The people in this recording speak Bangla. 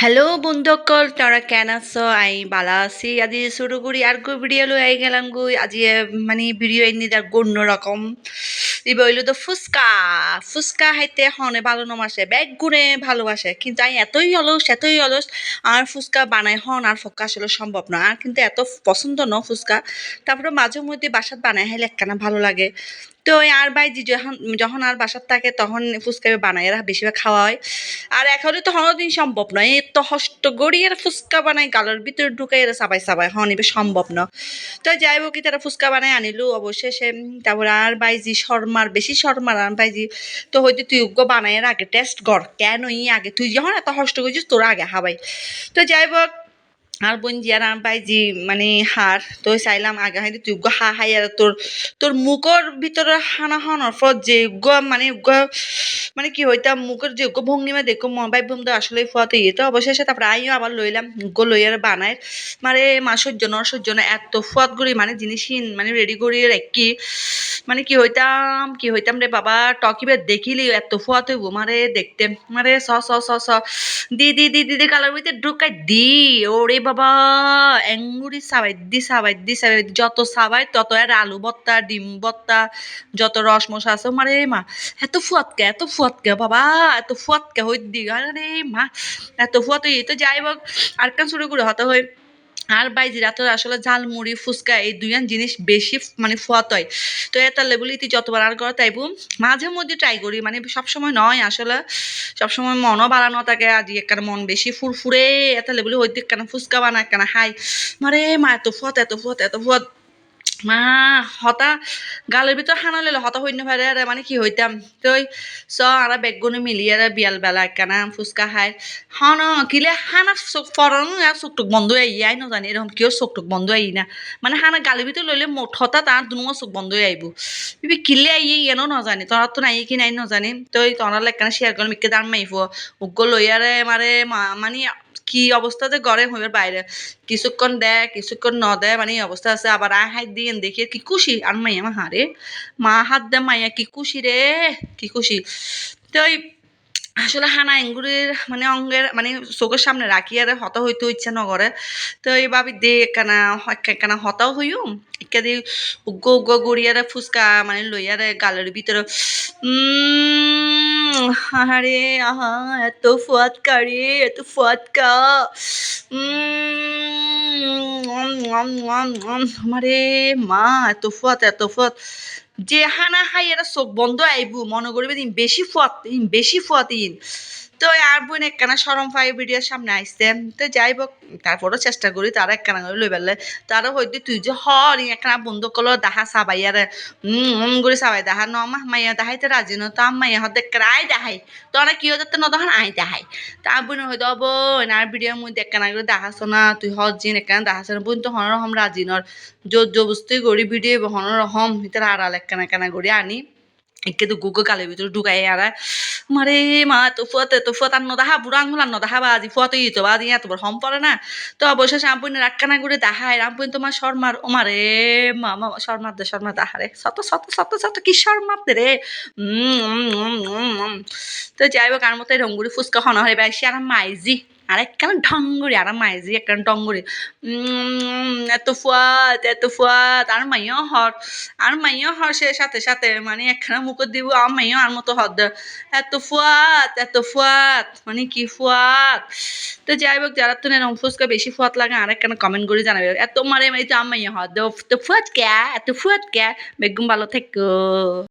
হ্যালো বন্ধুসকল তোরা কেন আছো আই বালা আছি আজি শুরু করি আর গো ভিডিও লই আই গেলাম গো আজি মানে ভিডিও এনে তার অন্য রকম ইবে হইলো তো ফুচকা ফুচকা খাইতে হনে ভালো নমাসে ব্যাগ গুণে ভালোবাসে কিন্তু আমি এতই অলস আর ফুচকা বানাই হন আর ফক্কা আসলে সম্ভব না আর কিন্তু এত পছন্দ ন ফুচকা তারপরে মাঝে মধ্যে বাসাত বানাই হাইলে একখানা ভালো লাগে তো ওই আর বাইজি যখন যখন আর বাসার থাকে তখন ফুচকা বানাই এরা বেশিরভাগ খাওয়া হয় আর এখনই তো হনদিন সম্ভব নয় এই তো হষ্ট গড়িয়ে ফুচকা বানাই গালের ভিতরে ঢুকাই এরা সাবাই সাবাই হনিবে সম্ভব না তো যাই হোক তারা ফুচকা বানাই আনিলু অবশেষে তারপরে আর বাইজি শর্মার বেশি শর্মার আর বাইজি তো হয়তো তুই উগ্র বানাইয়ের আগে টেস্ট কর কেন আগে তুই যখন এত হষ্ট করছিস তোরা আগে হাবাই তো যাই হোক আর বোন জিয়ার আর বাইজি মানে হার তো চাইলাম আগে হাই তুই উগ্র হা হাই আর তোর তোর মুখর ভিতরে হানা হানার ফত যে উগ্র মানে কি হইতাম মুখের যে উগ্র ভঙ্গিমা দেখো মোবাইল বন্ধু আসলে ফুয়াতে ইয়ে তো অবশেষে তারপরে আইও আবার লইলাম উগ্র লইয়ার বানায় মানে মা সহ্য না এত ফুয়াত করি মানে জিনিসহীন মানে রেডি করি রেখি মানে কি হইতাম রে বাবা টকিবে দেখিলি এত ফুয়াত হইব মারে দেখতে মারে স দি কালার ভিতরে ঢুকাই দি ওরে বাবা এঙ্গুরি সাবাই যত সাবাই তত আর আলু ভর্তা ডিম ভর্তা যত রসমসা আছে মারে মা এত ফুয়াতকে বাবা এত ফুয়াতকে হই দি আরে মা এত ফুয়াত হই তো যাই হোক আর কান শুরু করে হতে হয় আর বাইজিরা তো আসলে ঝালমুড়ি ফুচকা এই দুইয়ান জিনিস বেশি মানে ফুয়াত হয় তো এটা লেবুলি তুই যতবার আর করা তাইবো মাঝে মধ্যে ট্রাই করি মানে সবসময় নয় আসলে সবসময় মনও বাড়ানো থাকে আজি একখানে মন বেশি ফুরফুরে এটা লেবুলি হইতে একখানে ফুচকা বানা একখানে হাই মারে মা এত ফুয়াত মা হতা গালের ভিতর হানা লইলে হতা হইন পারে আর মানে কি হইতাম তই আর বেগুনি মিলিয়ে বিয়াল বেলা একখানা ফুচকা খাই হন কিলে হানা চোখ ফরন আর চোখটুক বন্ধ আই না জানি এরকম কেউ চোখটুক বন্ধ আই না মানে হানা গালের ভিতর লইলে মোট হতা তার দুনো চোখ বন্ধ আইব বিবি কিলে আই এনো নজানি তোরা তো নাই কি নাই নজানি তই তোরাল একখানা শেয়ার করলাম ইকে দাম মাইব উগ্র লইয়ারে মারে মানে কি অবস্থাতে গরম হইবার বাইরে কিছুক্ষণ দেয় কিছুক্ষণ ন দেয় মানে এই অবস্থা আছে আবার হাত দিয়ে দেখি কি খুশি আর মাইয়া মা হারে মা হাত দে মাইয়া কি খুশি রে কি খুশি তো আসলে হানা এঙ্গুরির মানে অঙ্গের মানে চোখের সামনে রাখি আর হত হইতে ইচ্ছা নগরে তো এই ভাবি দে একখানা হতাও হইও ইত্যাদি উগ্গ গড়িয়ারে ফুচকা মানে লইয়ারে গালের ভিতরে আহারে আহা এত ফুয়াতকা রে এত ফুয়াতকা আমারে মা এত ফুয়াত যে হানা খাই এরা চোখ বন্ধ আইবু মনে করবে বেশি ফুয়াতিন তো আর বোন একখানা সরম ফাই ভিডিওর সামনে আইসতে তো যাই হোক তারপরও চেষ্টা করি তারা একখানা করে লই পেলে তারা হয়তো তুই যে একখানা বন্ধু কলো দাহা সাবাই আর করে সাবাই দাহা ন মাইয়া দাহাইতে রাজি ন তো মাইয়া হতে আই দাহাই তোরা কি হতে ন তখন আই দাহাই তা বোন হয়তো বোন আর ভিডিওর মধ্যে একখানা করে দেখাছ না তুই জিন একখানা দেখাছ না বোন তো হনর হম রাজি নর জবস্তি করি ভিডিও হনর হম ভিতরে আড়াল একখানা করে আনি একে তো গুগো গালের ভিতরে ঢুকাই আর মারে মা এত ফুয়াত আর নদাহা বুড়া আঙুল আর নদাহা বাজি ফুয়াতে তো বাজি এত বড় হম পড়ে না তো অবশেষে রামপুইনে রাক্কানা করে দেখায় রামপুইন তোমার শর্মার ওমারে মা শর্মার দাহারে শত কি শর্মার দে রে তো যাই হোক আর মতো রঙ্গুরি ফুচকা হন হয়ে বেশি আর মাইজি আর একখানা ঢঙ্গুরি আর মাইজি একখানা ডঙ্গুরি এত ফুয়াত আর মাইয়া হর সে সাথে মানে একখানা মুখত দিব আর মাইয়া আর মতো হদ এত ফুয়াত মানে কি ফুয়াত তো যাই হোক যারা তো এরকম ফুচকা বেশি ফুয়াত লাগে আর একখানা কমেন্ট করে জানাবে এত মারে তো আম্মাইয়া হদ তো ফুয়াত কে এত ফুয়াত কে বেগুম ভালো থেকো